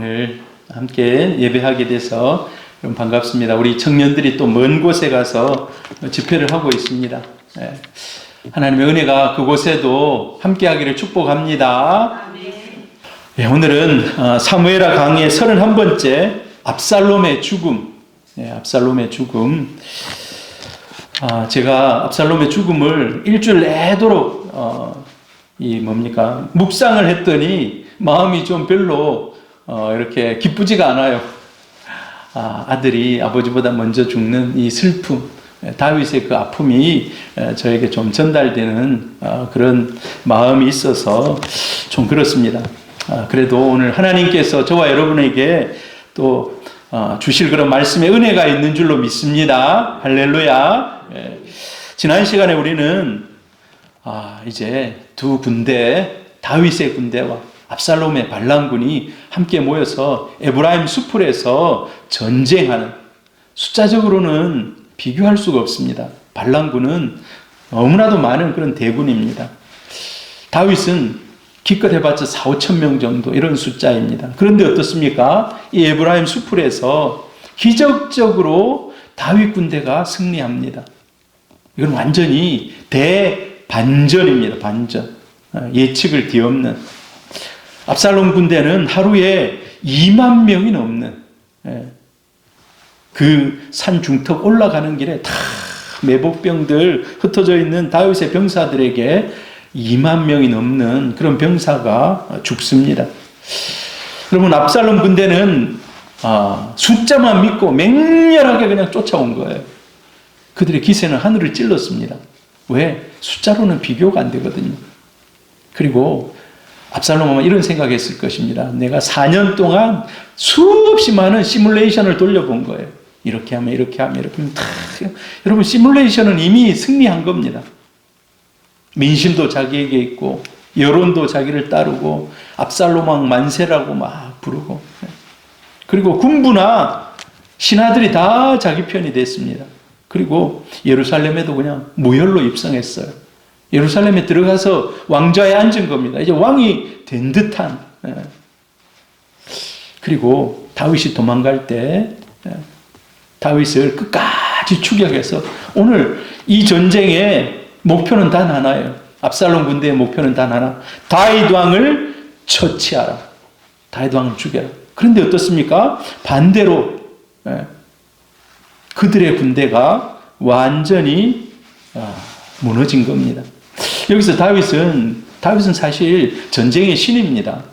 오늘 함께 예배하게 돼서 반갑습니다. 우리 청년들이 또 먼 곳에 가서 집회를 하고 있습니다. 하나님의 은혜가 그곳에도 함께하기를 축복합니다. 오늘은 사무엘하 강의 31번째 압살롬의 죽음. 압살롬의 죽음. 제가 압살롬의 죽음을 일주일 내도록 묵상을 했더니 마음이 좀 별로 이렇게 기쁘지가 않아요. 아들이 아버지보다 먼저 죽는 이 슬픔, 다윗의 그 아픔이 저에게 좀 전달되는 그런 마음이 있어서 좀 그렇습니다. 그래도 오늘 하나님께서 저와 여러분에게 또 주실 그런 말씀의 은혜가 있는 줄로 믿습니다. 할렐루야. 지난 시간에 우리는 이제 두 군대, 다윗의 군대와 압살롬의 반란군이 함께 모여서 에브라임 수풀에서 전쟁하는, 숫자적으로는 비교할 수가 없습니다. 반란군은 너무나도 많은 그런 대군입니다. 다윗은 기껏 해봤자 4,5천 명 정도 이런 숫자입니다. 그런데 어떻습니까? 이 에브라임 수풀에서 기적적으로 다윗 군대가 승리합니다. 이건 완전히 대반전입니다. 반전. 예측을 뒤엎는. 압살롬 군대는 하루에 2만 명이 넘는, 그 산 중턱 올라가는 길에 다 매복병들 흩어져 있는 다윗의 병사들에게 2만 명이 넘는 그런 병사가 죽습니다. 여러분, 압살롬 군대는 숫자만 믿고 맹렬하게 그냥 쫓아온 거예요. 그들의 기세는 하늘을 찔렀습니다. 왜? 숫자로는 비교가 안 되거든요. 그리고 압살롬은 이런 생각했을 것입니다. 내가 4년 동안 수없이 많은 시뮬레이션을 돌려본 거예요. 이렇게 하면 이렇게 하면 이렇게 하면 다. 여러분, 시뮬레이션은 이미 승리한 겁니다. 민심도 자기에게 있고 여론도 자기를 따르고 압살롬 왕 만세라고 막 부르고, 그리고 군부나 신하들이 다 자기 편이 됐습니다. 그리고 예루살렘에도 그냥 무혈로 입성했어요. 예루살렘에 들어가서 왕좌에 앉은 겁니다. 이제 왕이 된 듯한. 그리고 다윗이 도망갈 때 다윗을 끝까지 추격해서, 오늘 이 전쟁의 목표는 단 하나예요. 압살롬 군대의 목표는 단 하나. 다윗 왕을 처치하라. 다윗 왕을 죽여라. 그런데 어떻습니까? 반대로 그들의 군대가 완전히 무너진 겁니다. 여기서 다윗은 사실 전쟁의 신입니다.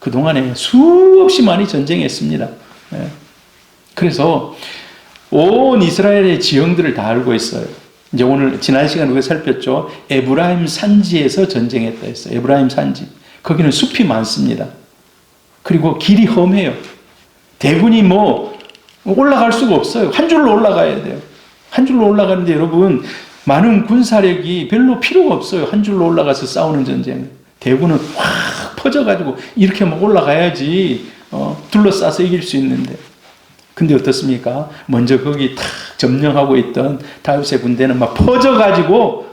그동안에 수없이 많이 전쟁했습니다. 그래서 온 이스라엘의 지형들을 다 알고 있어요. 이제 오늘 지난 시간에 우리가 살폈죠. 에브라임 산지에서 전쟁했다 했어요. 에브라임 산지. 거기는 숲이 많습니다. 그리고 길이 험해요. 대군이 올라갈 수가 없어요. 한 줄로 올라가야 돼요. 한 줄로 올라가는데 여러분, 많은 군사력이 별로 필요가 없어요. 한 줄로 올라가서 싸우는 전쟁. 대군은 확 퍼져가지고 이렇게 막 올라가야지 둘러싸서 이길 수 있는데. 근데 어떻습니까? 먼저 거기 탁 점령하고 있던 다윗의 군대는 막 퍼져가지고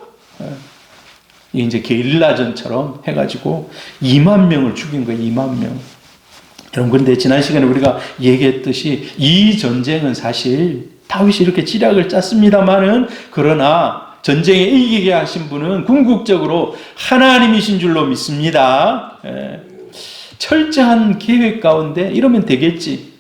이제 게릴라전처럼 해가지고 2만 명을 죽인 거예요. 2만 명. 여러분, 그런데 지난 시간에 우리가 얘기했듯이 이 전쟁은 사실 다윗이 이렇게 지략을 짰습니다만은, 그러나 전쟁에 이기게 하신 분은 궁극적으로 하나님이신 줄로 믿습니다. 철저한 계획 가운데 이러면 되겠지.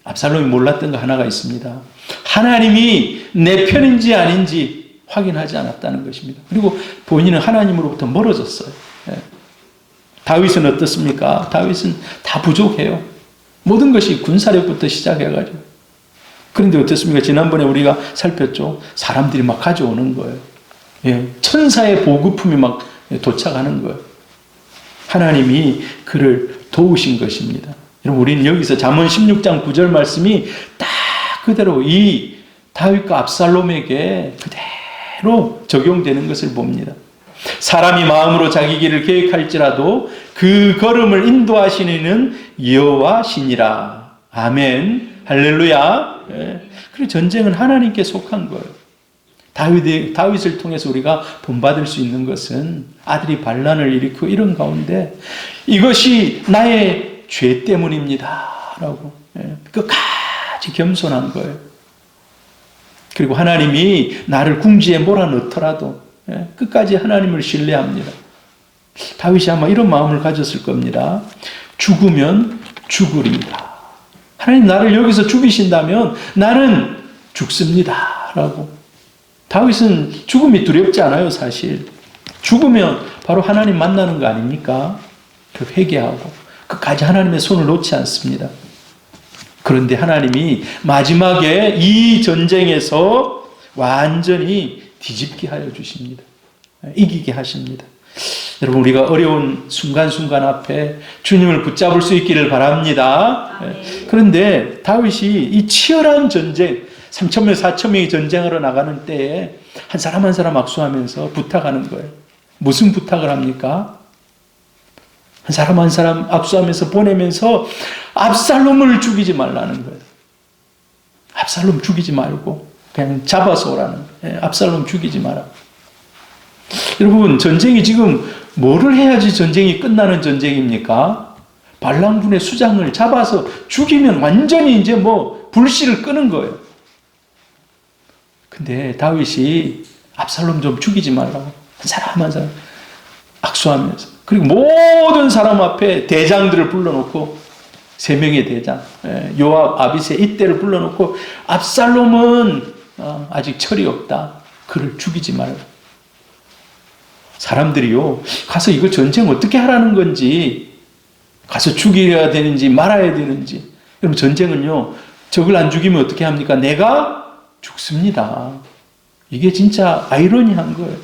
압살롬이 몰랐던 거 하나가 있습니다. 하나님이 내 편인지 아닌지 확인하지 않았다는 것입니다. 그리고 본인은 하나님으로부터 멀어졌어요. 다윗은 어떻습니까? 다윗은 다 부족해요. 모든 것이 군사력부터 시작해가지고. 그런데 어떻습니까? 지난번에 우리가 살폈죠. 사람들이 막 가져오는 거예요. 천사의 보급품이 막 도착하는 거예요. 하나님이 그를 도우신 것입니다. 여러분, 우리는 여기서 잠언 16장 9절 말씀이 딱 그대로 이 다윗과 압살롬에게 그대로 적용되는 것을 봅니다. 사람이 마음으로 자기 길을 계획할지라도 그 걸음을 인도하시는 이는 여호와시니라. 아멘. 할렐루야. 그리고 전쟁은 하나님께 속한 거예요. 다윗을 통해서 우리가 본받을 수 있는 것은 아들이 반란을 일으키고 이런 가운데 이것이 나의 죄 때문입니다 라고. 끝까지 겸손한 거예요. 그리고 하나님이 나를 궁지에 몰아넣더라도 끝까지 하나님을 신뢰합니다. 다윗이 아마 이런 마음을 가졌을 겁니다. 죽으면 죽으리이다. 하나님 나를 여기서 죽이신다면 나는 죽습니다. 라고. 다윗은 죽음이 두렵지 않아요, 사실. 죽으면 바로 하나님 만나는 거 아닙니까? 그 회개하고 끝까지 하나님의 손을 놓지 않습니다. 그런데 하나님이 마지막에 이 전쟁에서 완전히 뒤집게 하여 주십니다. 이기게 하십니다. 여러분, 우리가 어려운 순간순간 앞에 주님을 붙잡을 수 있기를 바랍니다. 그런데 다윗이 이 치열한 전쟁, 3,000명, 4,000명이 전쟁하러 나가는 때에 한 사람 한 사람 악수하면서 부탁하는 거예요. 무슨 부탁을 합니까? 한 사람 압수하면서 보내면서 압살롬을 죽이지 말라는 거예요. 압살롬 죽이지 말고 그냥 잡아서 오라는 거예요. 압살롬 죽이지 마라. 여러분, 전쟁이 지금 뭐를 해야지 전쟁이 끝나는 전쟁입니까? 발랑군의 수장을 잡아서 죽이면 완전히 이제 불씨를 끄는 거예요. 근데 다윗이 압살롬 좀 죽이지 말라고 한 사람 한 사람 악수하면서, 그리고 모든 사람 앞에 대장들을 불러놓고 3명의 대장, 요압, 아비새 이때를 불러놓고 압살롬은 아직 철이 없다. 그를 죽이지 말라. 사람들이요, 가서 이거 전쟁 어떻게 하라는 건지, 가서 죽여야 되는지 말아야 되는지. 여러분, 전쟁은요, 적을 안 죽이면 어떻게 합니까? 내가 죽습니다. 이게 진짜 아이러니한 거예요.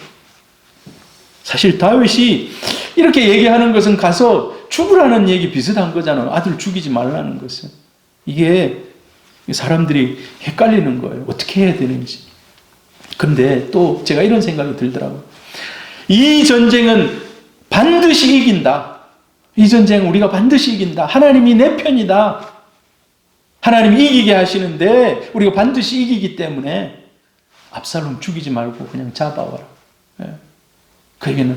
사실 다윗이 이렇게 얘기하는 것은 가서 죽으라는 얘기 비슷한 거잖아요. 아들 죽이지 말라는 것은. 이게 사람들이 헷갈리는 거예요. 어떻게 해야 되는지. 그런데 또 제가 이런 생각이 들더라고요. 이 전쟁은 반드시 이긴다. 이 전쟁은 우리가 반드시 이긴다. 하나님이 내 편이다. 하나님이 이기게 하시는데 우리가 반드시 이기기 때문에 압살롬 죽이지 말고 그냥 잡아와라. 그에게는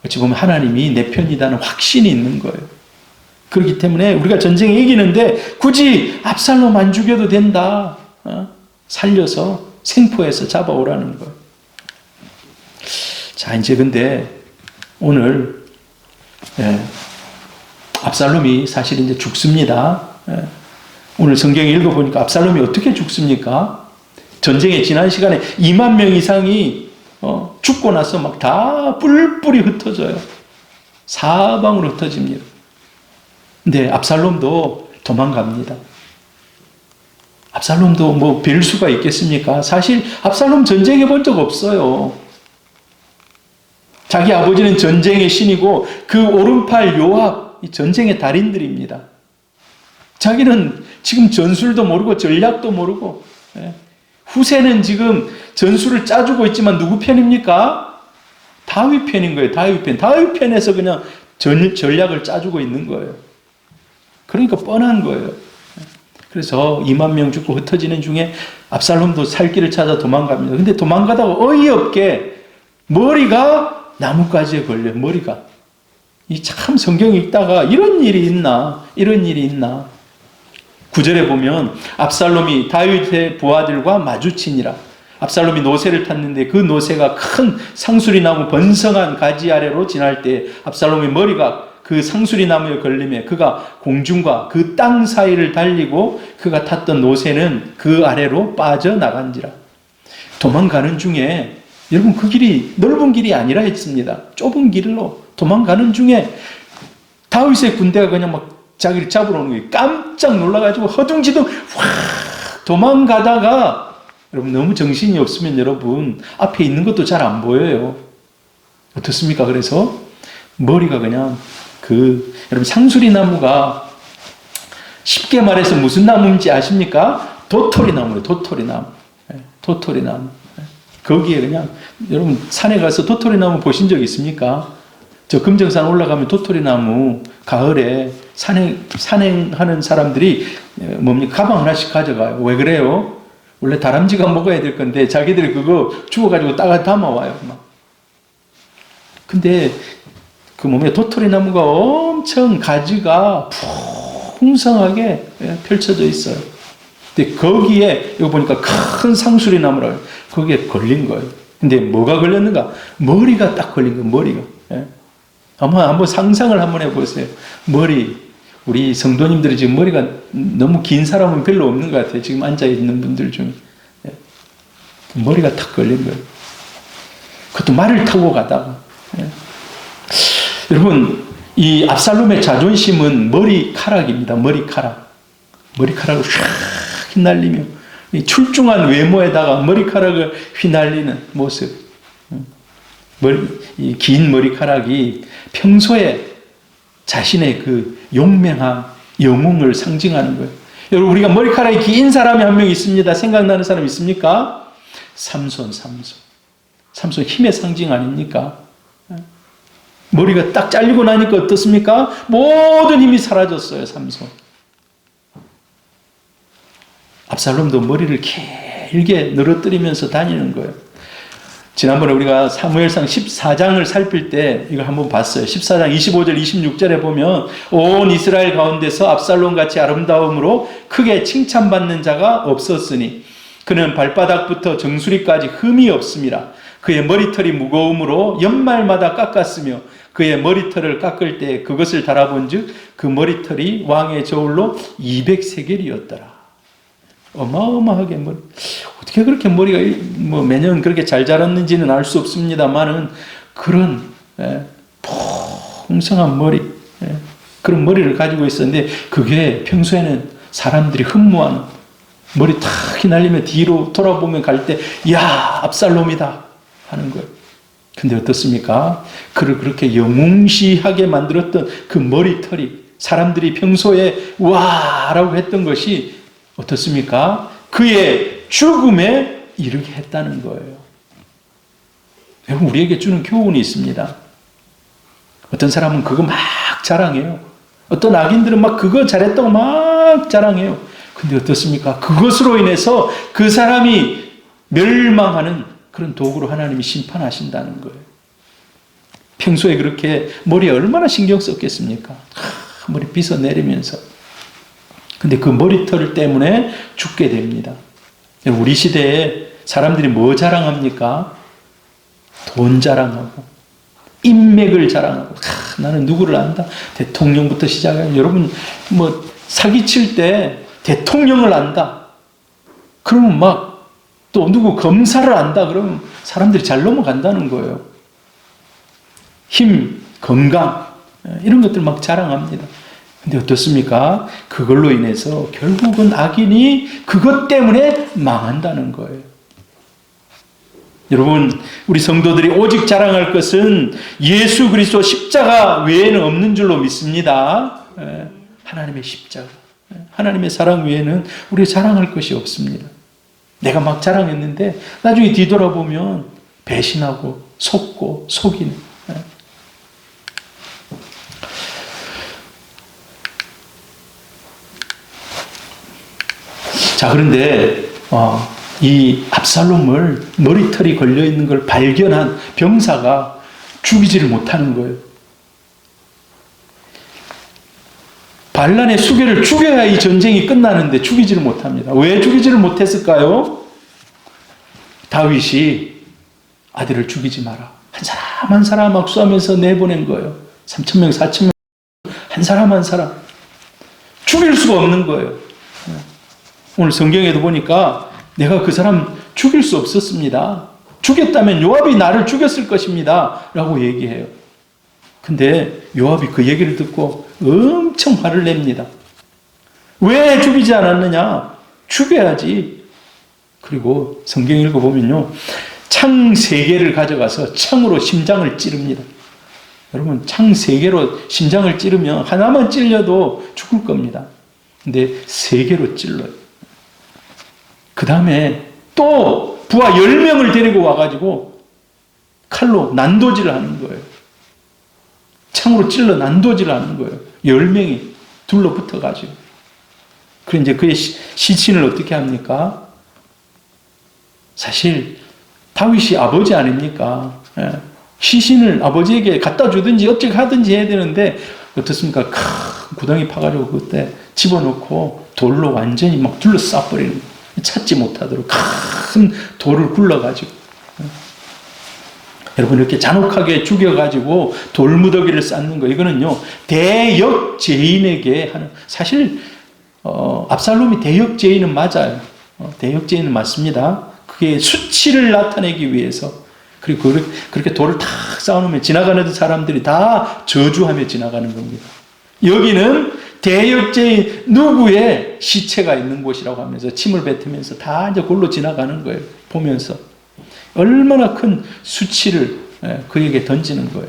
어찌 보면 하나님이 내 편이다는 확신이 있는 거예요. 그렇기 때문에 우리가 전쟁에 이기는데 굳이 압살롬 안 죽여도 된다. 살려서 생포해서 잡아오라는 거예요. 자, 이제 근데 오늘 압살롬이 사실 이제 죽습니다. 오늘 성경에 읽어보니까 압살롬이 어떻게 죽습니까? 전쟁에 지난 시간에 2만 명 이상이 죽고 나서 막 다 뿔뿔이 흩어져요. 사방으로 흩어집니다. 근데 압살롬도 도망갑니다. 압살롬도 별 수가 있겠습니까? 사실 압살롬 전쟁해 본 적 없어요. 자기 아버지는 전쟁의 신이고 그 오른팔 요압, 이 전쟁의 달인들입니다. 자기는 지금 전술도 모르고 전략도 모르고, 후세는 지금 전술을 짜주고 있지만 누구 편입니까? 다윗 편인 거예요. 다윗 편. 다윗 편에서 그냥 전략을 짜주고 있는 거예요. 그러니까 뻔한 거예요. 그래서 2만 명 죽고 흩어지는 중에 압살롬도 살 길을 찾아 도망갑니다. 근데 도망가다가 어이없게 머리가 나뭇가지에 걸려, 머리가. 이 참 성경 읽다가 이런 일이 있나, 이런 일이 있나. 9절에 보면 압살롬이 다윗의 부하들과 마주치니라. 압살롬이 노새를 탔는데 그 노새가 큰 상수리 나무 번성한 가지 아래로 지날 때 압살롬의 머리가 그 상수리 나무에 걸림에 그가 공중과 그 땅 사이를 달리고 그가 탔던 노새는 그 아래로 빠져나간지라. 도망가는 중에, 여러분, 그 길이 넓은 길이 아니라 했습니다. 좁은 길로 도망가는 중에 다윗의 군대가 그냥 막 자기를 잡으러 오는 거예요. 깜짝 놀라가지고 허둥지둥 확 도망가다가, 여러분, 너무 정신이 없으면 여러분 앞에 있는 것도 잘 안 보여요. 어떻습니까? 그래서 머리가 그냥 여러분, 상수리 나무가 쉽게 말해서 무슨 나무인지 아십니까? 도토리 나무예요. 도토리 나무. 도토리 나무. 거기에 그냥, 여러분, 산에 가서 도토리 나무 보신 적 있습니까? 저 금정산 올라가면 도토리 나무 가을에 산행하는 사람들이 가방 하나씩 가져가요. 왜 그래요? 원래 다람쥐가 먹어야 될 건데 자기들이 그거 주워가지고 따가 담아와요. 막. 근데 그 몸에 도토리 나무가 엄청 가지가 푹 풍성하게 펼쳐져 있어요. 근데 거기에 여기 보니까 큰 상수리 나무라 거기에 걸린 거예요. 근데 뭐가 걸렸는가? 머리가 딱 걸린 거예요. 머리가. 아마 한번 상상을 한번 해보세요. 머리. 우리 성도님들이 지금 머리가 너무 긴 사람은 별로 없는 것 같아요. 지금 앉아있는 분들 중에. 머리가 탁 걸린 거예요. 그것도 말을 타고 가다가. 여러분, 이 압살롬의 자존심은 머리카락입니다. 머리카락. 머리카락을 쫙 휘날리며 이 출중한 외모에다가 머리카락을 휘날리는 모습. 이 긴 머리카락이 평소에 자신의 그 용맹함, 영웅을 상징하는 거예요. 여러분, 우리가 머리카락이 긴 사람이 한 명 있습니다. 생각나는 사람 있습니까? 삼손. 삼손 힘의 상징 아닙니까? 머리가 딱 잘리고 나니까 어떻습니까? 모든 힘이 사라졌어요, 삼손. 압살롬도 머리를 길게 늘어뜨리면서 다니는 거예요. 지난번에 우리가 사무엘상 14장을 살필 때 이걸 한번 봤어요. 14장 25절 26절에 보면 온 이스라엘 가운데서 압살롬같이 아름다움으로 크게 칭찬받는 자가 없었으니 그는 발바닥부터 정수리까지 흠이 없음이라. 그의 머리털이 무거움으로 연말마다 깎았으며 그의 머리털을 깎을 때 그것을 달아본 즉 그 머리털이 왕의 저울로 200세겔이었더라. 어마어마하게 머리. 어떻게 그렇게 머리가 뭐 매년 그렇게 잘 자랐는지는 알 수 없습니다만은 그런 풍성한 머리, 그런 머리를 가지고 있었는데 그게 평소에는 사람들이 흠모하는 머리 탁 휘날리며 뒤로 돌아보면 갈 때 야 압살롬이다 하는 거예요. 근데 어떻습니까? 그를 그렇게 영웅시하게 만들었던 그 머리털이 사람들이 평소에 와라고 했던 것이 어떻습니까? 그의 죽음에 이르게 했다는 거예요. 여러분, 우리에게 주는 교훈이 있습니다. 어떤 사람은 그거 막 자랑해요. 어떤 악인들은 막 그거 잘했다고 막 자랑해요. 근데 어떻습니까? 그것으로 인해서 그 사람이 멸망하는 그런 도구로 하나님이 심판하신다는 거예요. 평소에 그렇게 머리에 얼마나 신경 썼겠습니까? 머리 빗어내리면서. 근데 그 머리털 때문에 죽게 됩니다. 우리 시대에 사람들이 뭐 자랑합니까? 돈 자랑하고, 인맥을 자랑하고, 나는 누구를 안다? 대통령부터 시작해서, 여러분, 뭐, 사기칠 때 대통령을 안다. 그러면 막, 또 누구 검사를 안다. 그러면 사람들이 잘 넘어간다는 거예요. 힘, 건강, 이런 것들 막 자랑합니다. 근데 어떻습니까? 그걸로 인해서 결국은 악인이 그것 때문에 망한다는 거예요. 여러분, 우리 성도들이 오직 자랑할 것은 예수 그리스도 십자가 외에는 없는 줄로 믿습니다. 하나님의 십자가, 하나님의 사랑 외에는 우리가 자랑할 것이 없습니다. 내가 막 자랑했는데 나중에 뒤돌아보면 배신하고 속고 속이는. 자, 그런데 이 압살롬을 머리털이 걸려있는 걸 발견한 병사가 죽이지를 못하는 거예요. 반란의 수괴를 죽여야 이 전쟁이 끝나는데 죽이지를 못합니다. 왜 죽이지를 못했을까요? 다윗이 아들을 죽이지 마라. 한 사람 한 사람 악수하면서 내보낸 거예요. 3,000명, 4,000명, 한 사람 한 사람. 죽일 수가 없는 거예요. 오늘 성경에도 보니까 내가 그 사람 죽일 수 없었습니다. 죽였다면 요압이 나를 죽였을 것입니다. 라고 얘기해요. 근데 요압이 그 얘기를 듣고 엄청 화를 냅니다. 왜 죽이지 않았느냐? 죽여야지. 그리고 성경 읽어보면요. 창 3개를 가져가서 창으로 심장을 찌릅니다. 여러분, 창 3개로 심장을 찌르면 하나만 찔려도 죽을 겁니다. 근데 3개로 찔러요. 그 다음에 또 부하 10명을 데리고 와가지고 칼로 난도질을 하는 거예요. 창으로 찔러 난도질을 하는 거예요. 10명이 둘러붙어가지고. 그래 이제 그의 시신을 어떻게 합니까? 사실 다윗이 아버지 아닙니까? 시신을 아버지에게 갖다 주든지 어떻게 하든지 해야 되는데 어떻습니까? 큰 구덩이 파가지고 그때 집어넣고 돌로 완전히 막 둘러싸버리는 거예요. 찾지 못하도록 큰 돌을 굴러가지고. 여러분, 이렇게 잔혹하게 죽여가지고 돌무더기를 쌓는 거, 이거는요, 대역죄인에게 하는, 사실, 압살롬이 대역죄인은 맞아요. 대역죄인은 맞습니다. 그게 수치를 나타내기 위해서. 그리고 그렇게 돌을 탁 쌓아놓으면 지나가는 사람들이 다 저주하며 지나가는 겁니다. 여기는 대역죄인 누구의 시체가 있는 곳이라고 하면서 침을 뱉으면서 다 이제 골로 지나가는 거예요. 보면서. 얼마나 큰 수치를 그에게 던지는 거예요.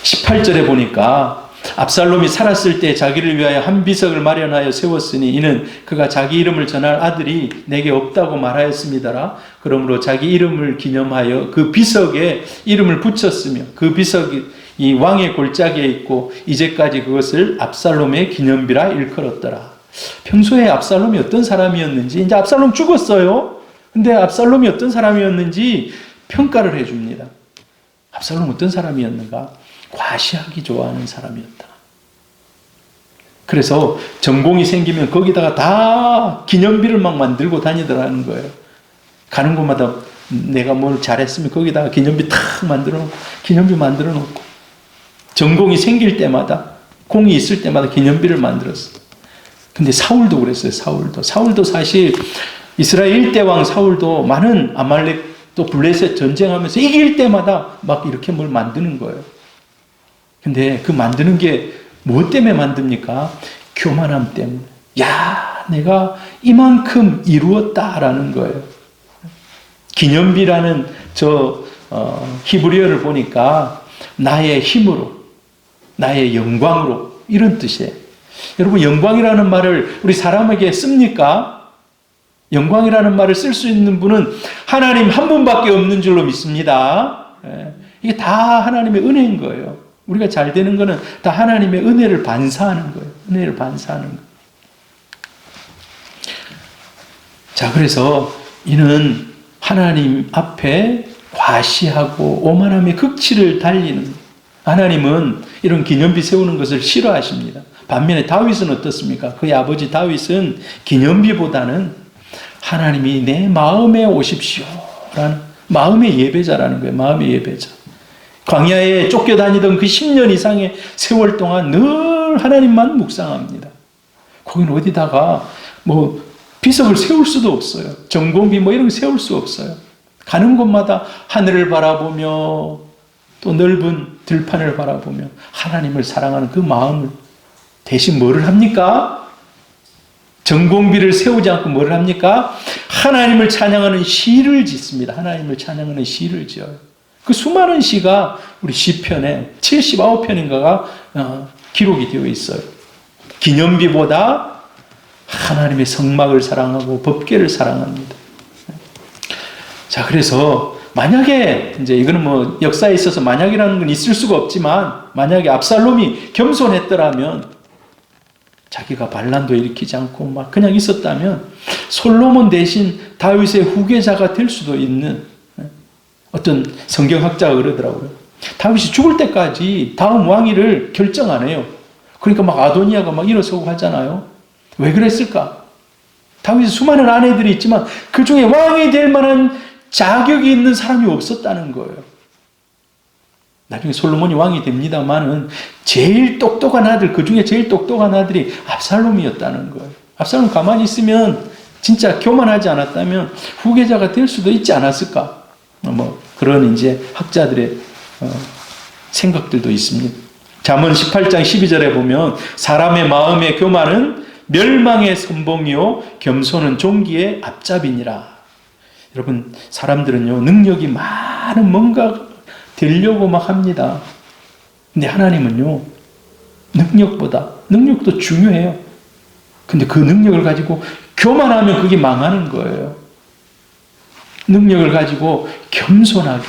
18절에 보니까 압살롬이 살았을 때 자기를 위하여 한 비석을 마련하여 세웠으니 이는 그가 자기 이름을 전할 아들이 내게 없다고 말하였습니다라. 그러므로 자기 이름을 기념하여 그 비석에 이름을 붙였으며 그 비석이 이 왕의 골짜기에 있고 이제까지 그것을 압살롬의 기념비라 일컬었더라. 평소에 압살롬이 어떤 사람이었는지, 이제 압살롬 죽었어요. 근데 압살롬이 어떤 사람이었는지 평가를 해줍니다. 압살롬 어떤 사람이었는가? 과시하기 좋아하는 사람이었다. 그래서 전공이 생기면 거기다가 다 기념비를 막 만들고 다니더라는 거예요. 가는 곳마다 내가 뭘 잘했으면 거기다가 기념비 탁 만들어 놓고, 기념비 만들어 놓고, 전공이 생길 때마다, 공이 있을 때마다 기념비를 만들었어요. 근데 사울도 그랬어요. 사울도 사실 이스라엘 1대 왕 사울도 많은 아말렉 또 블레셋 전쟁하면서 이길 때마다 막 이렇게 뭘 만드는 거예요. 근데 그 만드는 게 무엇 때문에 만듭니까? 교만함 때문에. 야, 내가 이만큼 이루었다라는 거예요. 기념비라는 히브리어를 보니까 나의 힘으로, 나의 영광으로, 이런 뜻이에요. 여러분, 영광이라는 말을 우리 사람에게 씁니까? 영광이라는 말을 쓸 수 있는 분은 하나님 한 분밖에 없는 줄로 믿습니다. 이게 다 하나님의 은혜인 거예요. 우리가 잘 되는 거는 다 하나님의 은혜를 반사하는 거예요. 은혜를 반사하는 거예요. 자, 그래서 이는 하나님 앞에 과시하고 오만함의 극치를 달리는 거예요. 하나님은 이런 기념비 세우는 것을 싫어하십니다. 반면에 다윗은 어떻습니까? 그의 아버지 다윗은 기념비보다는 하나님이 내 마음에 오십시오라는 마음의 예배자라는 거예요. 마음의 예배자. 광야에 쫓겨다니던 그 10년 이상의 세월 동안 늘 하나님만 묵상합니다. 거기는 어디다가 뭐 비석을 세울 수도 없어요. 전공비 뭐 이런 거 세울 수 없어요. 가는 곳마다 하늘을 바라보며 또 넓은 들판을 바라보며 하나님을 사랑하는 그 마음을, 대신 뭐를 합니까? 전공비를 세우지 않고 뭐를 합니까? 하나님을 찬양하는 시를 짓습니다. 하나님을 찬양하는 시를 지어요. 그 수많은 시가 우리 시편에 79편인가가 기록이 되어 있어요. 기념비보다 하나님의 성막을 사랑하고 법궤를 사랑합니다. 자, 그래서 만약에 이제 이거는 뭐 역사에 있어서 만약이라는 건 있을 수가 없지만, 만약에 압살롬이 겸손했더라면, 자기가 반란도 일으키지 않고 막 그냥 있었다면 솔로몬 대신 다윗의 후계자가 될 수도 있는, 어떤 성경학자가 그러더라고요. 다윗이 죽을 때까지 다음 왕위를 결정 안 해요. 그러니까 막 아도니아가 막 일어서고 하잖아요. 왜 그랬을까? 다윗이 수많은 아내들이 있지만 그 중에 왕이 될 만한 자격이 있는 사람이 없었다는 거예요. 나중에 솔로몬이 왕이 됩니다만은 제일 똑똑한 아들, 그 중에 제일 똑똑한 아들이 압살롬이었다는 거예요. 압살롬 가만히 있으면, 진짜 교만하지 않았다면 후계자가 될 수도 있지 않았을까? 뭐 그런 이제 학자들의 생각들도 있습니다. 잠언 18장 12절에 보면 사람의 마음의 교만은 멸망의 선봉이요 겸손은 종기의 앞잡이니라. 여러분, 사람들은요 능력이 많은 뭔가 되려고 막 합니다. 근데 하나님은요 능력보다, 능력도 중요해요. 근데 그 능력을 가지고 교만하면 그게 망하는 거예요. 능력을 가지고 겸손하게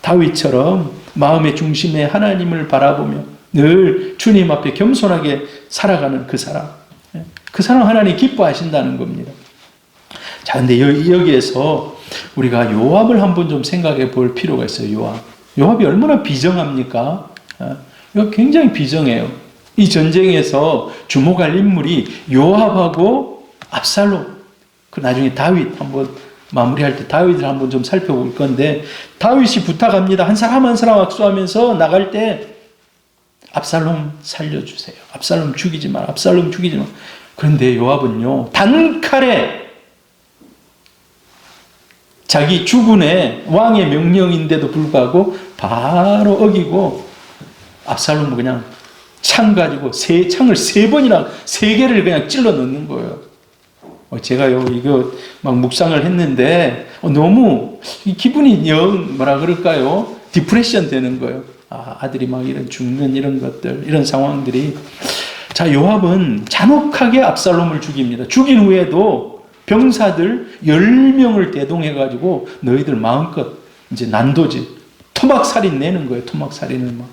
다윗처럼 마음의 중심에 하나님을 바라보며 늘 주님 앞에 겸손하게 살아가는 그 사람, 그 사람 하나님 기뻐하신다는 겁니다. 자, 근데 여기에서 우리가 요압을 한번 좀 생각해 볼 필요가 있어요. 요압이 얼마나 비정합니까? 이거 굉장히 비정해요. 이 전쟁에서 주목할 인물이 요압하고 압살롬. 그 나중에 다윗 한번 마무리할 때 다윗을 한번 좀 살펴볼 건데, 다윗이 부탁합니다. 한 사람 한 사람 악수하면서 나갈 때 압살롬 살려주세요. 압살롬 죽이지 마라. 압살롬 죽이지 마라. 그런데 요압은요, 단칼에 자기 주군의 왕의 명령인데도 불구하고 바로 어기고 압살롬은 그냥 창 가지고 창을 3번이나 3개를 그냥 찔러 넣는 거예요. 제가요 이거 막 묵상을 했는데 너무 기분이 뭐라 그럴까요? 디프레션 되는 거예요. 아들이 막 이런 죽는 이런 것들, 이런 상황들이. 자, 요압은 잔혹하게 압살롬을 죽입니다. 죽인 후에도 병사들 10명을 대동해가지고 너희들 마음껏 이제 난도질, 토막살인 내는 거예요. 토막살인을 막.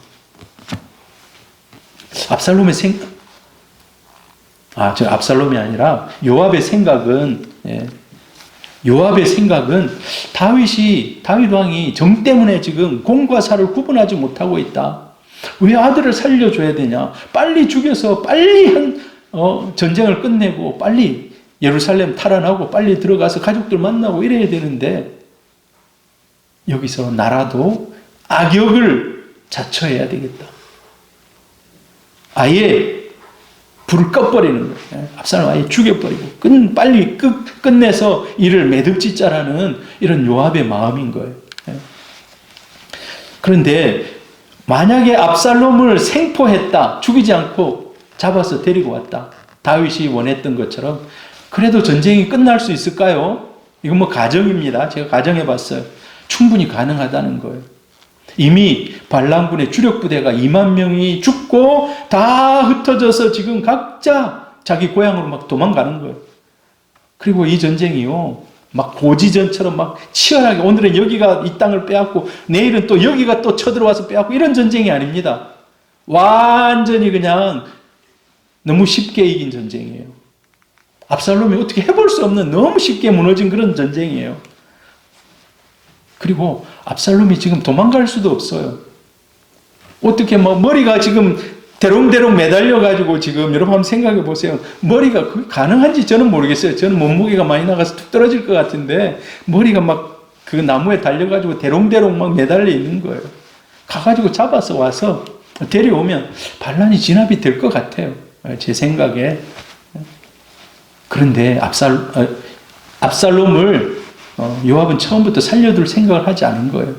압살롬의 압살롬이 아니라 요압의 생각은, 요압의 생각은 다윗 왕이 정 때문에 지금 공과 사를 구분하지 못하고 있다. 왜 아들을 살려줘야 되냐? 빨리 죽여서 빨리 전쟁을 끝내고 빨리 예루살렘 탈환하고 빨리 들어가서 가족들 만나고 이래야 되는데, 여기서 나라도 악역을 자처해야 되겠다. 아예 불을 꺼버리는 거예요. 압살롬 아예 죽여버리고 빨리 끝내서 이를 매듭짓자라는 이런 요압의 마음인 거예요. 그런데 만약에 압살롬을 생포했다, 죽이지 않고 잡아서 데리고 왔다, 다윗이 원했던 것처럼, 그래도 전쟁이 끝날 수 있을까요? 이건 뭐 가정입니다. 제가 가정해 봤어요. 충분히 가능하다는 거예요. 이미 반란군의 주력 부대가 2만 명이 죽고 다 흩어져서 지금 각자 자기 고향으로 막 도망가는 거예요. 그리고 이 전쟁이요, 막 고지전처럼 막 치열하게, 오늘은 여기가 이 땅을 빼앗고 내일은 또 여기가 또 쳐들어와서 빼앗고, 이런 전쟁이 아닙니다. 완전히 그냥 너무 쉽게 이긴 전쟁이에요. 압살롬이 어떻게 해볼 수 없는, 너무 쉽게 무너진 그런 전쟁이에요. 그리고 압살롬이 지금 도망갈 수도 없어요. 어떻게 머리가 지금 대롱대롱 매달려가지고 지금, 여러분 한번 생각해 보세요. 머리가 그게 가능한지 저는 모르겠어요. 저는 몸무게가 많이 나가서 툭 떨어질 것 같은데, 머리가 막 그 나무에 달려가지고 대롱대롱 막 매달려 있는 거예요. 가가지고 잡아서 와서 데려오면 반란이 진압이 될 것 같아요. 제 생각에. 그런데 압살롬을 요압은 처음부터 살려둘 생각을 하지 않은 거예요.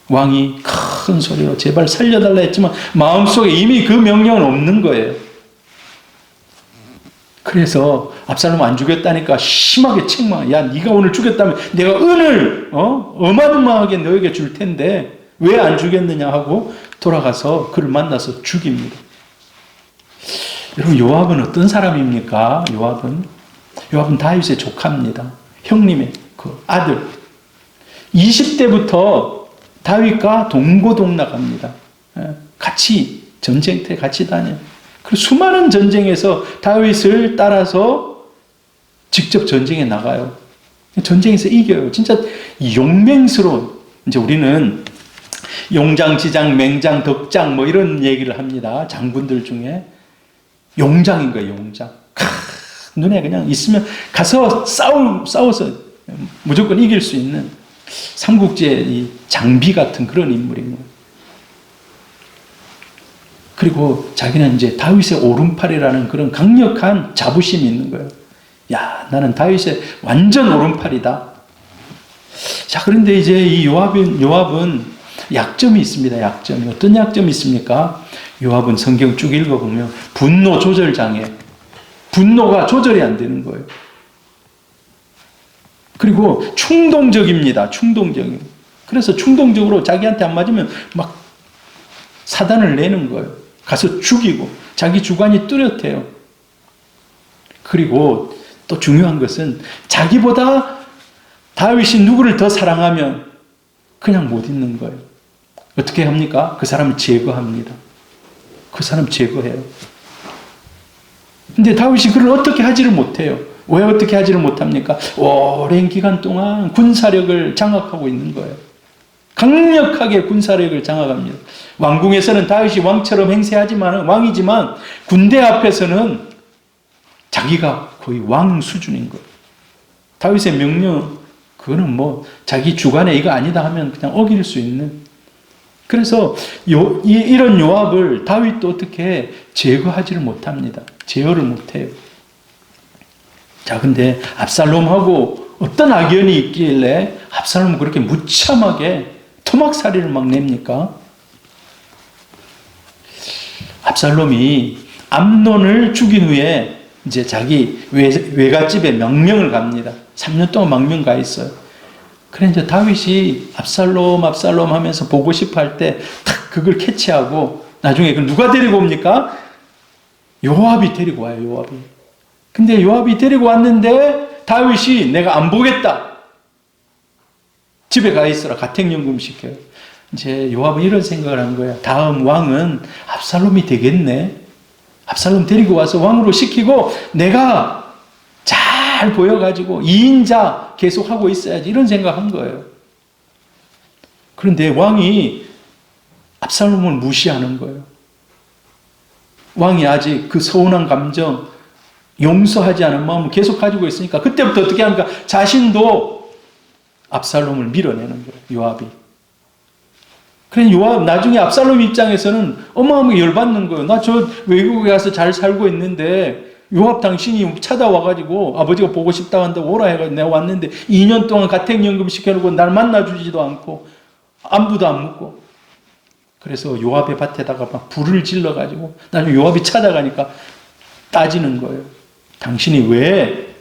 왕이 큰 소리로 제발 살려달라 했지만 마음속에 이미 그 명령은 없는 거예요. 그래서 압살롬 안 죽였다니까 심하게 책망. 야, 네가 오늘 죽였다면 내가 은을 어마어마하게 너에게 줄 텐데 왜 안 죽였느냐 하고 돌아가서 그를 만나서 죽입니다. 여러분, 요압은 어떤 사람입니까? 요압은 다윗의 조카입니다. 형님의 그 아들. 20대부터 다윗과 동고동락합니다. 같이 전쟁터에 같이 다녀요. 그리고 수많은 전쟁에서 다윗을 따라서 직접 전쟁에 나가요. 전쟁에서 이겨요. 진짜 용맹스러운, 이제 우리는 용장, 지장, 맹장, 덕장 뭐 이런 얘기를 합니다. 장군들 중에 용장인 거예요. 용장. 눈에 그냥 있으면 가서 싸워서 무조건 이길 수 있는 삼국지의 이 장비 같은 그런 인물인 거예요. 그리고 자기는 이제 다윗의 오른팔이라는 그런 강력한 자부심이 있는 거예요. 야, 나는 다윗의 완전 오른팔이다. 자, 그런데 이제 이 요압은 약점이 있습니다. 약점이. 어떤 약점이 있습니까? 요압은 성경 쭉 읽어보면 분노 조절 장애. 분노가 조절이 안 되는 거예요. 그리고 충동적입니다. 충동적인. 그래서 충동적으로 자기한테 안 맞으면 막 사단을 내는 거예요. 가서 죽이고 자기 주관이 뚜렷해요. 그리고 또 중요한 것은 자기보다 다윗이 누구를 더 사랑하면 그냥 못 있는 거예요. 어떻게 합니까? 그 사람을 제거합니다. 그 사람 제거해요. 근데 다윗이 그를 어떻게 하지를 못해요. 왜 어떻게 하지를 못합니까? 오랜 기간 동안 군사력을 장악하고 있는 거예요. 강력하게 군사력을 장악합니다. 왕궁에서는 다윗이 왕처럼 왕이지만 군대 앞에서는 자기가 거의 왕 수준인 거예요. 다윗의 명령, 그거는 뭐 자기 주관에 이거 아니다 하면 그냥 어길 수 있는. 그래서 이런 요압을 다윗도 어떻게 제거하지를 못합니다. 제어를 못해요. 자, 근데 압살롬하고 어떤 악연이 있길래 압살롬은 그렇게 무참하게 토막살이를 막 냅니까? 압살롬이 암논을 죽인 후에 이제 자기 외갓집에 망명을 갑니다. 3년 동안 망명 가 있어요. 그래 이제 다윗이 압살롬 하면서 보고 싶어 할 때 탁 그걸 캐치하고 나중에 그걸 누가 데리고 옵니까? 요압이 데리고 와요. 요압이. 근데 요압이 데리고 왔는데 다윗이 내가 안 보겠다. 집에 가 있어라. 가택연금 시켜요. 이제 요압은 이런 생각을 한 거야. 다음 왕은 압살롬이 되겠네. 압살롬 데리고 와서 왕으로 시키고 내가 잘 보여가지고 2인자 계속 하고 있어야지. 이런 생각한 거예요. 그런데 왕이 압살롬을 무시하는 거예요. 왕이 아직 그 서운한 감정, 용서하지 않은 마음을 계속 가지고 있으니까 그때부터 어떻게 합니까? 자신도 압살롬을 밀어내는 거예요. 요압이. 그래 요압 나중에 압살롬 입장에서는 어마어마하게 열받는 거예요. 나 저 외국에 가서 잘 살고 있는데 요압 당신이 찾아와가지고 아버지가 보고 싶다고 한다고 오라 해가지고 내가 왔는데 2년 동안 가택연금 시켜놓고 날 만나주지도 않고 안부도 안 묻고. 그래서 요압의 밭에다가 막 불을 질러가지고 나중에 요압이 찾아가니까 따지는 거예요. 당신이 왜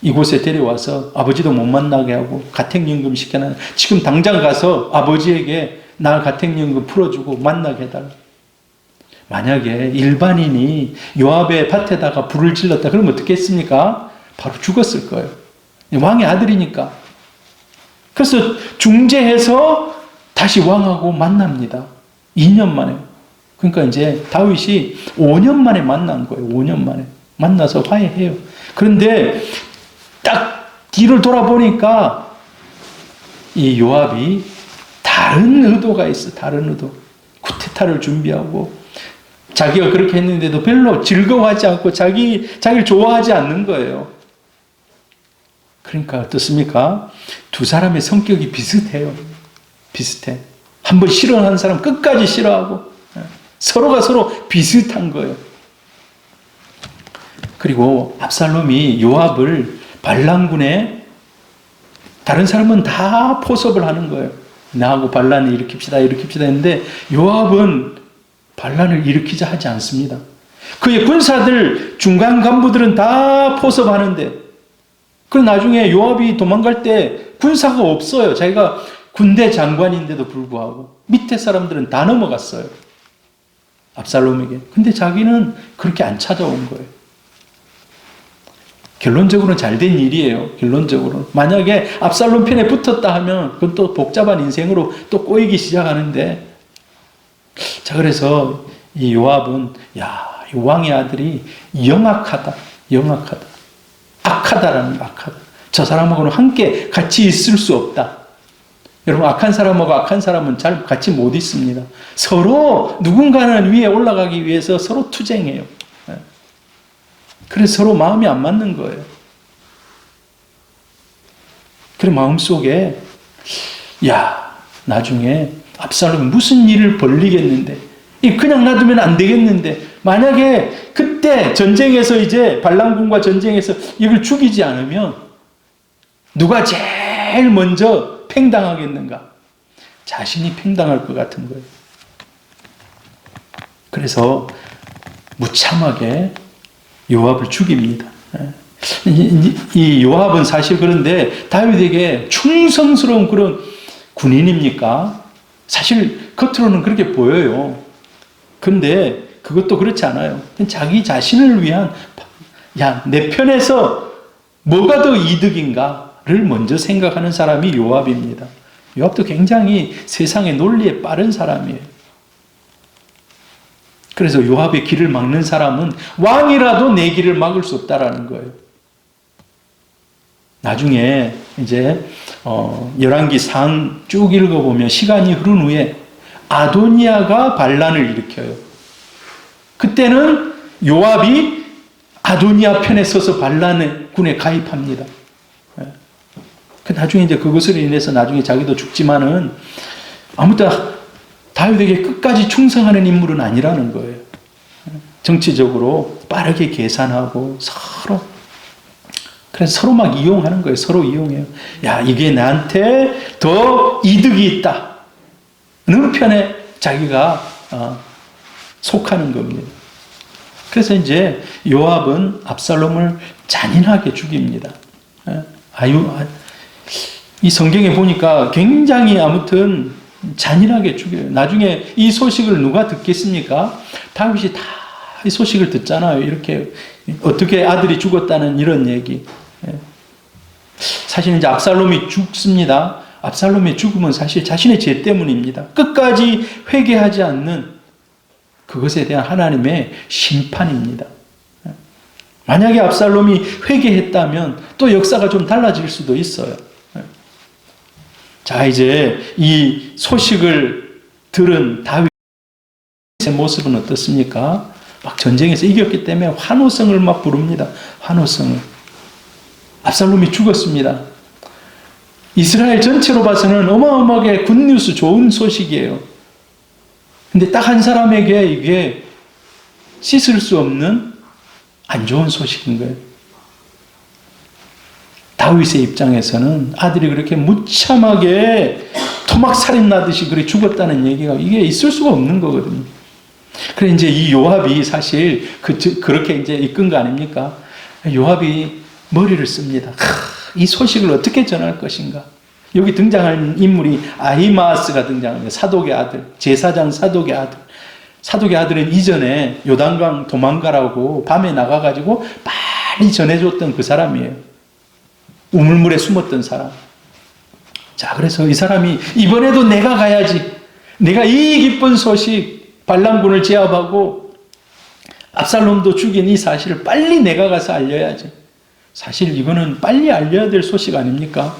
이곳에 데려와서 아버지도 못 만나게 하고 가택연금 시켜놔. 지금 당장 가서 아버지에게 나 가택연금 풀어주고 만나게 해달라. 만약에 일반인이 요압의 밭에다가 불을 질렀다 그러면 어떻게 했습니까? 바로 죽었을 거예요. 왕의 아들이니까. 그래서 중재해서 다시 왕하고 만납니다. 2년 만에. 그러니까 이제 다윗이 5년 만에 만난 거예요. 5년 만에. 만나서 화해해요. 그런데 딱 뒤를 돌아보니까 이 요압이 다른 의도가 있어. 다른 의도. 쿠데타를 준비하고 자기가 그렇게 했는데도 별로 즐거워하지 않고 자기를 좋아하지 않는 거예요. 그러니까 어떻습니까? 두 사람의 성격이 비슷해요. 비슷해. 한번 싫어하는 사람 끝까지 싫어하고 서로가 서로 비슷한 거예요. 그리고 압살롬이 요압을 반란군에 다른 사람은 다 포섭을 하는 거예요. 나하고 반란을 일으킵시다 했는데 요압은 반란을 일으키자 하지 않습니다. 그의 군사들 중간 간부들은 다 포섭하는데 그럼 나중에 요압이 도망갈 때 군사가 없어요. 자기가 군대 장관인데도 불구하고 밑에 사람들은 다 넘어갔어요. 압살롬에게. 근데 자기는 그렇게 안 찾아온 거예요. 결론적으로는 잘된 일이에요. 결론적으로. 만약에 압살롬 편에 붙었다 하면 그건 또 복잡한 인생으로 또 꼬이기 시작하는데 자 그래서 이 요압은 이 왕의 아들이 영악하다. 악하다라는 거, 악하다. 저 사람하고는 함께 같이 있을 수 없다. 여러분 악한 사람하고 악한 사람은 잘 같이 못 있습니다. 서로 누군가는 위에 올라가기 위해서 서로 투쟁해요. 그래서 서로 마음이 안 맞는 거예요. 그래 마음속에 나중에 압살롬이 무슨 일을 벌리겠는데 그냥 놔두면 안 되겠는데 만약에 그때 전쟁에서 이제 반란군과 전쟁에서 이걸 죽이지 않으면 누가 제일 먼저 팽당하겠는가? 자신이 팽당할 것 같은 거예요. 그래서 무참하게 요압을 죽입니다. 이 요압은 사실 그런데 다윗에게 충성스러운 그런 군인입니까? 사실 겉으로는 그렇게 보여요. 근데 그것도 그렇지 않아요. 자기 자신을 위한 내 편에서 뭐가 더 이득인가를 먼저 생각하는 사람이 요압입니다. 요압도 굉장히 세상의 논리에 빠른 사람이에요. 그래서 요압의 길을 막는 사람은 왕이라도 내 길을 막을 수 없다라는 거예요. 나중에 이제 열왕기상 쭉 읽어보면 시간이 흐른 후에 아도니아가 반란을 일으켜요. 그때는 요압이 아도니아 편에 서서 반란의 군에 가입합니다. 나중에 이제 그것으로 인해서 나중에 자기도 죽지만은 아무튼 다윗에게 끝까지 충성하는 인물은 아니라는 거예요. 정치적으로 빠르게 계산하고 그래서 서로 막 이용하는 거예요. 서로 이용해요. 야, 이게 나한테 더 이득이 있다. 어느 편에 자기가 속하는 겁니다. 그래서 이제 요압은 압살롬을 잔인하게 죽입니다. 이 성경에 보니까 굉장히 아무튼 잔인하게 죽여요. 나중에 이 소식을 누가 듣겠습니까? 다윗이 다 이 소식을 듣잖아요. 이렇게 어떻게 아들이 죽었다는 이런 얘기. 사실 이제 압살롬이 죽습니다. 압살롬의 죽음은 사실 자신의 죄 때문입니다. 끝까지 회개하지 않는 그것에 대한 하나님의 심판입니다. 만약에 압살롬이 회개했다면 또 역사가 좀 달라질 수도 있어요. 자, 이제 이 소식을 들은 다윗의 모습은 어떻습니까? 막 전쟁에서 이겼기 때문에 환호성을 막 부릅니다. 환호성을. 압살롬이 죽었습니다. 이스라엘 전체로 봐서는 어마어마하게 굿뉴스, 좋은 소식이에요. 근데 딱 한 사람에게 이게 씻을 수 없는 안 좋은 소식인 거예요. 다윗의 입장에서는 아들이 그렇게 무참하게 토막살인 나듯이 그렇게 죽었다는 얘기가 이게 있을 수가 없는 거거든요. 그래 이제 이 요압이 사실 그렇게 이제 이끈 거 아닙니까? 요압이 머리를 씁니다. 이 소식을 어떻게 전할 것인가? 여기 등장하는 인물이 아히마아스가 등장합니다. 사독의 아들, 제사장 사독의 아들. 사독의 아들은 이전에 요단강 도망가라고 밤에 나가가지고 빨리 전해줬던 그 사람이에요. 우물물에 숨었던 사람. 자, 그래서 이 사람이 이번에도 내가 가야지. 내가 이 기쁜 소식, 반란군을 제압하고 압살롬도 죽인 이 사실을 빨리 내가 가서 알려야지. 사실 이거는 빨리 알려야 될 소식 아닙니까?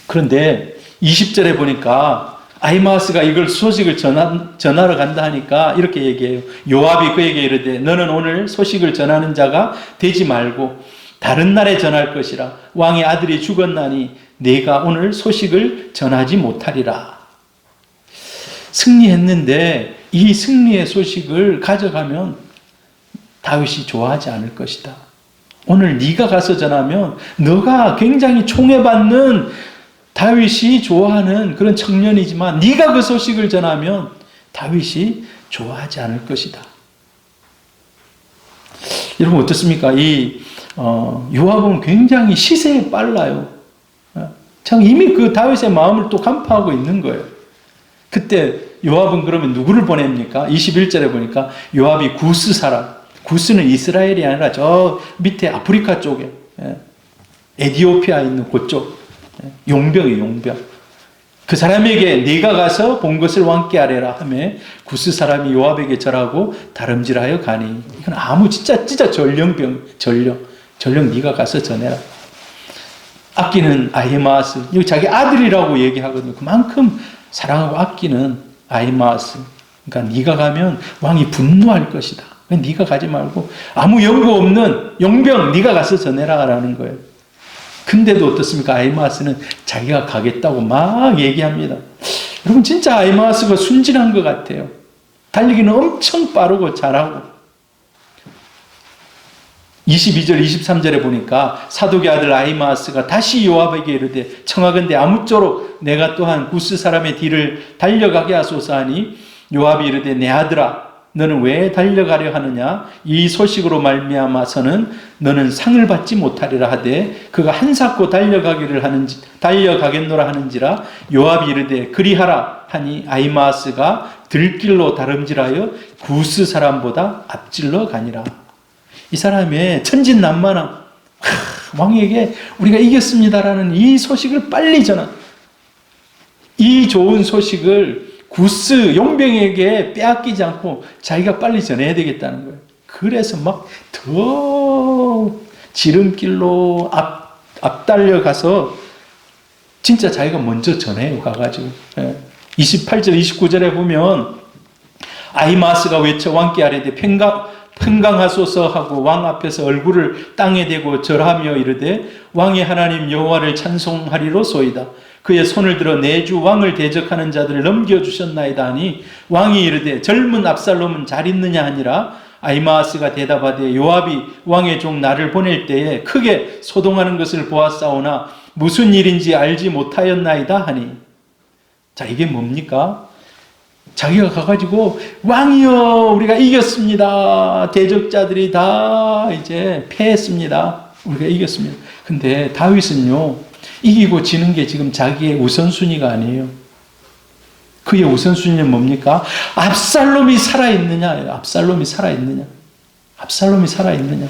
그런데 20절에 보니까 아히마아스가 이걸 소식을 전하러 간다 하니까 이렇게 얘기해요. 요압이 그에게 이르되 너는 오늘 소식을 전하는 자가 되지 말고 다른 날에 전할 것이라. 왕의 아들이 죽었나니 내가 오늘 소식을 전하지 못하리라. 승리했는데 이 승리의 소식을 가져가면 다윗이 좋아하지 않을 것이다. 오늘 네가 가서 전하면 너가 굉장히 총애받는 다윗이 좋아하는 그런 청년이지만 네가 그 소식을 전하면 다윗이 좋아하지 않을 것이다. 여러분 어떻습니까? 요압은 굉장히 시세에 빨라요. 참 이미 그 다윗의 마음을 또 간파하고 있는 거예요. 그때 요압은 그러면 누구를 보냅니까? 21절에 보니까 요압이 구스 사람, 구스는 이스라엘이 아니라 저 밑에 아프리카 쪽에 에디오피아에 있는 그쪽 용병이에요. 용병. 그 사람에게 네가 가서 본 것을 왕께 아뢰라 하며 구스 사람이 요압에게 절하고 다름질하여 가니. 이건 진짜 전령병, 전령 네가 가서 전해라. 아끼는 아히마아스, 여기 자기 아들이라고 얘기하거든요. 그만큼 사랑하고 아끼는 아히마아스. 그러니까 네가 가면 왕이 분노할 것이다. 네가 가지 말고 아무 연고 없는 용병 네가 가서 전해라라는 거예요. 근데도 어떻습니까? 아히마아스는 자기가 가겠다고 막 얘기합니다. 여러분 진짜 아히마아스가 순진한 것 같아요. 달리기는 엄청 빠르고 잘하고. 22절 23절에 보니까 사독의 아들 아히마아스가 다시 요압에게 이르되 청하건대 아무쪼록 내가 또한 구스 사람의 뒤를 달려가게 하소서 하니 요압이 이르되 내 아들아 너는 왜 달려가려 하느냐? 이 소식으로 말미암아서는 너는 상을 받지 못하리라 하되 그가 한사코 달려가겠노라 하는지라. 요압이 이르되 그리하라 하니 아히마아스가 들길로 다름질하여 구스 사람보다 앞질러 가니라. 이 사람의 천진난만함, 왕에게 우리가 이겼습니다라는 이 소식을 빨리 전한, 이 좋은 소식을 구스 용병에게 빼앗기지 않고 자기가 빨리 전해야 되겠다는 거예요. 그래서 막 더 지름길로 앞달려 가서 진짜 자기가 먼저 전해요. 가가지고 28절 29절에 보면 아히마아스가 외쳐 왕께 아뢰되 평강하소서 하고 왕 앞에서 얼굴을 땅에 대고 절하며 이르되 왕의 하나님 여호와를 찬송하리로소이다. 그의 손을 들어 내 주 왕을 대적하는 자들을 넘겨주셨나이다 하니 왕이 이르되 젊은 압살롬은 잘 있느냐 하니라. 아히마아스가 대답하되 요압이 왕의 종 나를 보낼 때에 크게 소동하는 것을 보았사오나 무슨 일인지 알지 못하였나이다 하니. 자, 이게 뭡니까? 자기가 가가지고 왕이여 우리가 이겼습니다. 대적자들이 다 이제 패했습니다. 우리가 이겼습니다. 근데 다윗은요, 이기고 지는 게 지금 자기의 우선순위가 아니에요. 그의 우선순위는 뭡니까? 압살롬이 살아있느냐? 압살롬이 살아있느냐? 압살롬이 살아있느냐?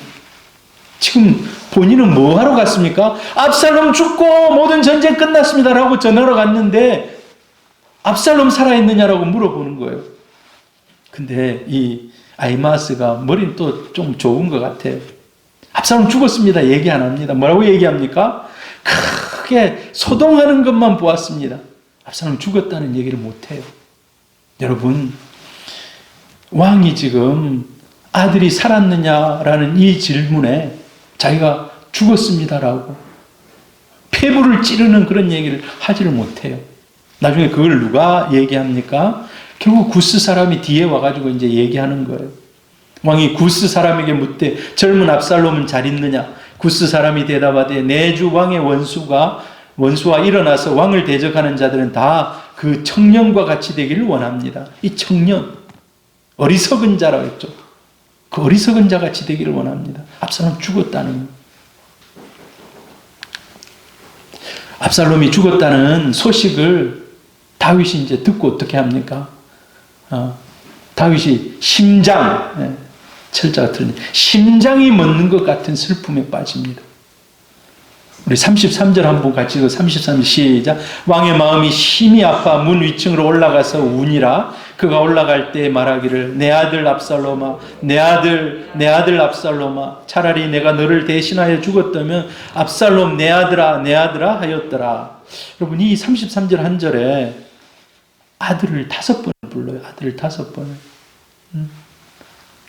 지금 본인은 뭐 하러 갔습니까? 압살롬 죽고 모든 전쟁 끝났습니다 라고 전하러 갔는데 압살롬 살아있느냐라고 물어보는 거예요. 근데 이 아히마아스가 머리는 또 좀 좋은 것 같아요. 압살롬 죽었습니다 얘기 안 합니다. 뭐라고 얘기합니까? 크게 소동하는 것만 보았습니다. 압살롬 죽었다는 얘기를 못해요. 여러분, 왕이 지금 아들이 살았느냐라는 이 질문에 자기가 죽었습니다라고 폐부를 찌르는 그런 얘기를 하지를 못해요. 나중에 그걸 누가 얘기합니까? 결국 구스 사람이 뒤에 와가지고 이제 얘기하는 거예요. 왕이 구스 사람에게 묻되 젊은 압살롬은 잘 있느냐? 구스 사람이 대답하되 내 주 왕의 원수와 일어나서 왕을 대적하는 자들은 다 그 청년과 같이 되기를 원합니다. 이 청년, 어리석은 자라고 했죠. 그 어리석은 자 같이 되기를 원합니다. 압살롬 죽었다는 거예요. 압살롬이 죽었다는 소식을 다윗이 이제 듣고 어떻게 합니까? 다윗이 철자가 틀린 심장이 멎는 것 같은 슬픔에 빠집니다. 우리 33절 한번 같이 읽어. 33절 시작. 왕의 마음이 심히 아파 문 위층으로 올라가서 우니라. 그가 올라갈 때 말하기를 내 아들 압살롬아, 내 아들 압살롬아, 차라리 내가 너를 대신하여 죽었다면 압살롬 내 아들아 하였더라. 여러분, 이 33절 한 절에 아들을 5번 불러요. 아들을 5번.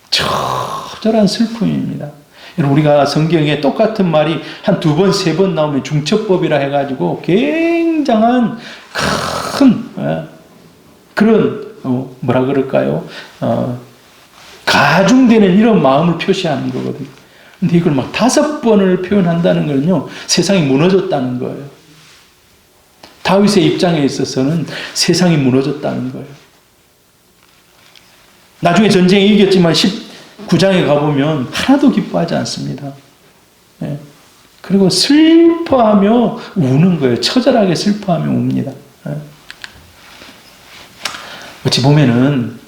처절한 슬픔입니다. 여러분, 우리가 성경에 똑같은 말이 한 2번, 3번 나오면 중첩법이라 해가지고 굉장한 큰 그런 뭐라 그럴까요? 가중되는 이런 마음을 표시하는 거거든요. 근데 이걸 막 5번을 표현한다는 거는요, 세상이 무너졌다는 거예요. 다윗의 입장에 있어서는 세상이 무너졌다는 거예요. 나중에 전쟁에 이겼지만 19장에 가보면 하나도 기뻐하지 않습니다. 네. 그리고 슬퍼하며 우는 거예요. 처절하게 슬퍼하며 웁니다. 네. 어찌 보면은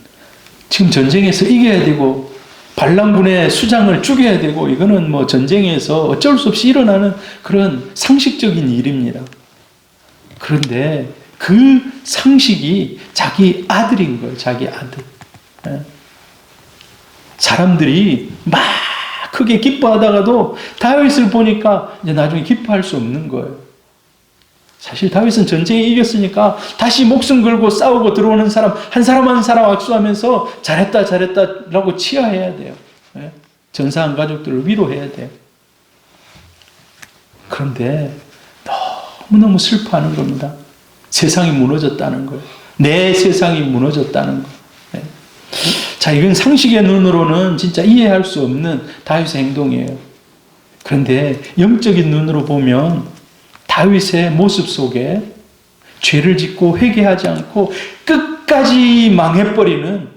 지금 전쟁에서 이겨야 되고 반란군의 수장을 죽여야 되고 이거는 뭐 전쟁에서 어쩔 수 없이 일어나는 그런 상식적인 일입니다. 그런데 그 상식이 자기 아들인 거예요. 자기 아들. 네. 사람들이 막 크게 기뻐하다가도 다윗을 보니까 이제 나중에 기뻐할 수 없는 거예요. 사실 다윗은 전쟁에 이겼으니까 다시 목숨 걸고 싸우고 들어오는 사람 한 사람 한 사람 악수하면서 잘했다라고 치하해야 돼요. 전사한 가족들을 위로해야 돼요. 그런데 너무너무 슬퍼하는 겁니다. 세상이 무너졌다는 거예요. 내 세상이 무너졌다는 거예요. 자, 이건 상식의 눈으로는 진짜 이해할 수 없는 다윗의 행동이에요. 그런데 영적인 눈으로 보면 다윗의 모습 속에 죄를 짓고 회개하지 않고 끝까지 망해버리는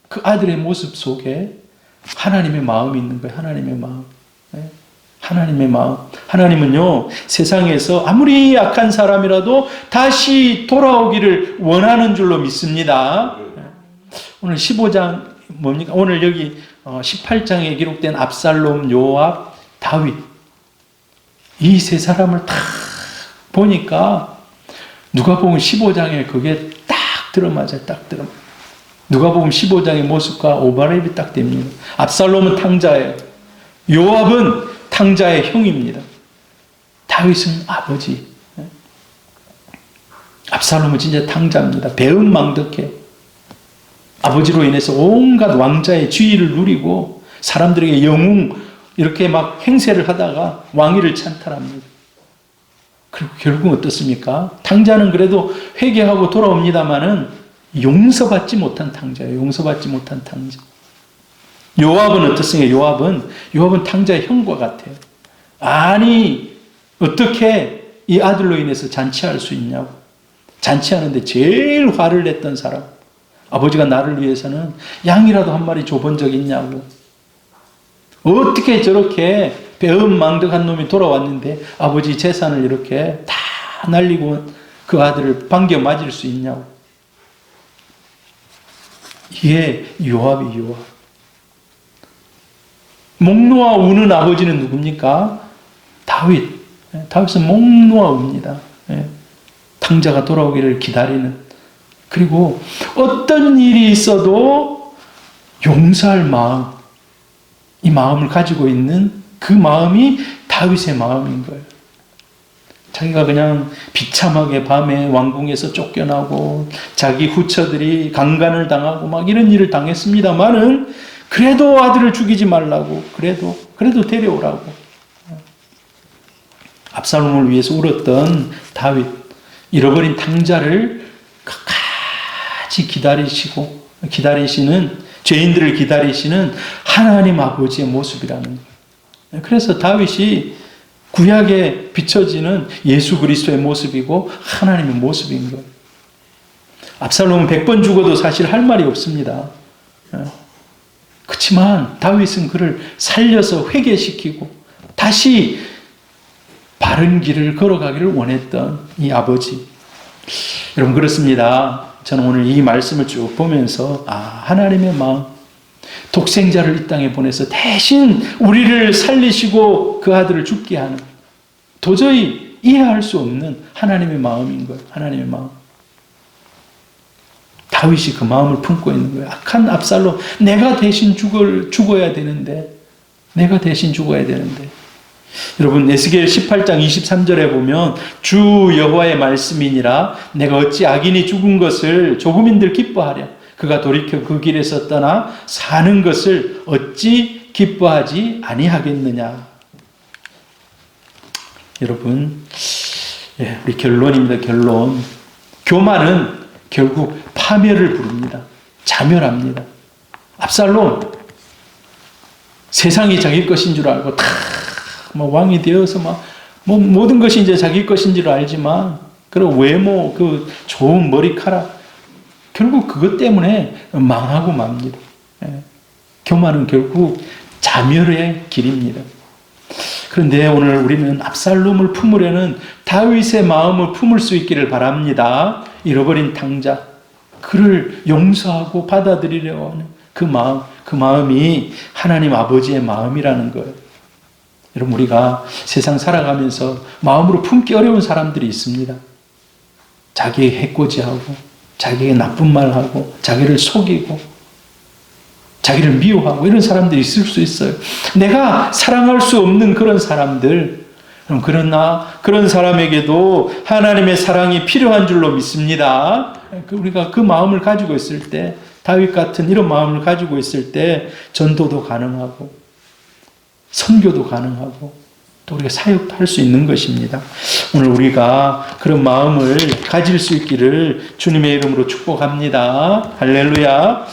그 아들의 모습 속에 하나님의 마음이 있는 거예요. 하나님의 마음. 하나님의 마음. 하나님은요, 세상에서 아무리 약한 사람이라도 다시 돌아오기를 원하는 줄로 믿습니다. 오늘 15장 뭡니까? 오늘 여기 18장에 기록된 압살롬, 요압, 다윗 이 세 사람을 딱 보니까 누가복음 15장에 그게 딱 들어맞아요. 딱 들어맞아요. 누가복음 15장의 모습과 오버랩이 딱 됩니다. 압살롬은 탕자예요. 요압은 탕자의 형입니다. 다윗은 아버지. 압살롬은 진짜 탕자입니다. 배은망덕해. 아버지로 인해서 온갖 왕자의 지위를 누리고 사람들에게 영웅 이렇게 막 행세를 하다가 왕위를 찬탈합니다. 그리고 결국 어떻습니까? 탕자는 그래도 회개하고 돌아옵니다마는 용서받지 못한 탕자예요. 용서받지 못한 탕자. 요압은 어떻습니까? 요압은 탕자의 형과 같아요. 아니 어떻게 이 아들로 인해서 잔치할 수 있냐고. 잔치하는데 제일 화를 냈던 사람. 아버지가 나를 위해서는 양이라도 한 마리 줘본 적 있냐고. 어떻게 저렇게 배은망덕한 놈이 돌아왔는데 아버지 재산을 이렇게 다 날리고 그 아들을 반겨 맞을 수 있냐고. 이게 요압이 요압. 목 놓아 우는 아버지는 누굽니까? 다윗. 다윗은 목 놓아 웁니다. 탕자가 돌아오기를 기다리는. 그리고 어떤 일이 있어도 용서할 마음, 이 마음을 가지고 있는 그 마음이 다윗의 마음인 거예요. 자기가 그냥 비참하게 밤에 왕궁에서 쫓겨나고 자기 후처들이 강간을 당하고 막 이런 일을 당했습니다만은 그래도 아들을 죽이지 말라고, 그래도 데려오라고. 압살롬을 위해서 울었던 다윗, 잃어버린 탕자를 끝까지 기다리시는, 죄인들을 기다리시는 하나님 아버지의 모습이라는 거예요. 그래서 다윗이 구약에 비춰지는 예수 그리스도의 모습이고 하나님의 모습인 거예요. 압살롬은 100번 죽어도 사실 할 말이 없습니다. 그렇지만 다윗은 그를 살려서 회개시키고 다시 바른 길을 걸어가기를 원했던 이 아버지. 여러분 그렇습니다. 저는 오늘 이 말씀을 쭉 보면서 하나님의 마음, 독생자를 이 땅에 보내서 대신 우리를 살리시고 그 아들을 죽게 하는, 도저히 이해할 수 없는 하나님의 마음인 거예요. 하나님의 마음. 다윗이 그 마음을 품고 있는 거예요. 악한 압살롬, 내가 대신 죽어야 되는데, 여러분 에스겔 18장 23절에 보면 주 여호와의 말씀이니라 내가 어찌 악인이 죽은 것을 조금인들 기뻐하랴. 그가 돌이켜 그 길에서 떠나 사는 것을 어찌 기뻐하지 아니하겠느냐. 여러분, 우리 결론입니다. 결론. 교만은 결국 파멸을 부릅니다. 자멸합니다. 압살롬, 세상이 자기 것인 줄 알고 왕이 되어서 모든 것이 이제 자기 것인 줄 알지만, 그리고 외모, 그 좋은 머리카락, 결국 그것 때문에 망하고 맙니다. 교만은 결국 자멸의 길입니다. 그런데 오늘 우리는 압살롬을 품으려는 다윗의 마음을 품을 수 있기를 바랍니다. 잃어버린 탕자, 그를 용서하고 받아들이려고 하는 그 마음이 하나님 아버지의 마음이라는 거예요. 여러분 우리가 세상 살아가면서 마음으로 품기 어려운 사람들이 있습니다. 자기에게 해코지하고 자기에게 나쁜 말하고 자기를 속이고 자기를 미워하고 이런 사람들이 있을 수 있어요. 내가 사랑할 수 없는 그런 사람들, 그러나 그런 사람에게도 하나님의 사랑이 필요한 줄로 믿습니다. 우리가 그 마음을 가지고 있을 때, 다윗 같은 이런 마음을 가지고 있을 때 전도도 가능하고 선교도 가능하고 또 우리가 사역도 할 수 있는 것입니다. 오늘 우리가 그런 마음을 가질 수 있기를 주님의 이름으로 축복합니다. 할렐루야.